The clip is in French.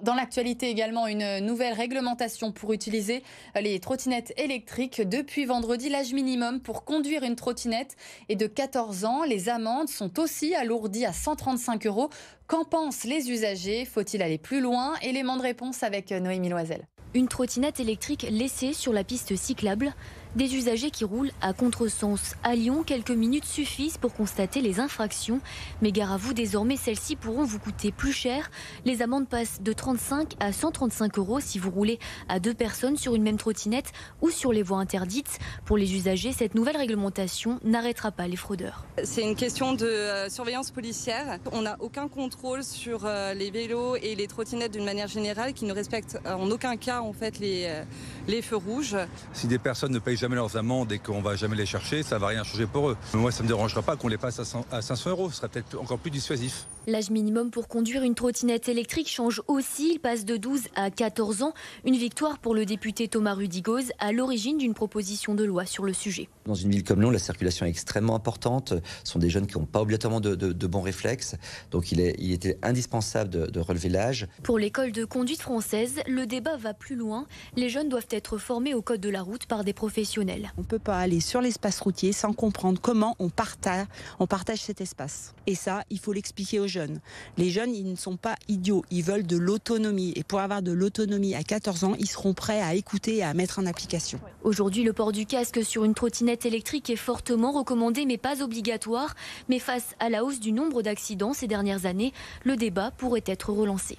Dans l'actualité également, une nouvelle réglementation pour utiliser les trottinettes électriques. Depuis vendredi, l'âge minimum pour conduire une trottinette est de 14 ans. Les amendes sont aussi alourdies à 135 euros. Qu'en pensent les usagers? Faut-il aller plus loin? Élément de réponse avec Noémie Loisel. Une trottinette électrique laissée sur la piste cyclable. Des usagers qui roulent à contresens. À Lyon, quelques minutes suffisent pour constater les infractions. Mais gare à vous, désormais, celles-ci pourront vous coûter plus cher. Les amendes passent de 35 à 135 euros si vous roulez à 2 personnes sur une même trottinette ou sur les voies interdites. Pour les usagers, cette nouvelle réglementation n'arrêtera pas les fraudeurs. C'est une question de surveillance policière. On n'a aucun contrôle sur les vélos et les trottinettes d'une manière générale qui ne respectent en aucun cas en fait les feux rouges. Si des personnes ne payent jamais leurs amendes et qu'on ne va jamais les chercher, ça ne va rien changer pour eux. Moi, ça ne me dérangera pas qu'on les passe à 500 euros. Ce serait peut-être encore plus dissuasif. L'âge minimum pour conduire une trottinette électrique change aussi. Il passe de 12 à 14 ans. Une victoire pour le député Thomas Rudigoz, à l'origine d'une proposition de loi sur le sujet. Dans une ville comme Lyon, la circulation est extrêmement importante. Ce sont des jeunes qui n'ont pas obligatoirement de bons réflexes. Donc il était indispensable de relever l'âge. Pour l'école de conduite française, le débat va plus loin. Les jeunes doivent être formés au code de la route par des professionnels. On ne peut pas aller sur l'espace routier sans comprendre comment on partage cet espace. Et ça, il faut l'expliquer aux jeunes. Les jeunes, ils ne sont pas idiots. Ils veulent de l'autonomie. Et pour avoir de l'autonomie à 14 ans, ils seront prêts à écouter et à mettre en application. Aujourd'hui, le port du casque sur une trottinette électrique est fortement recommandé, mais pas obligatoire. Mais face à la hausse du nombre d'accidents ces dernières années, le débat pourrait être relancé.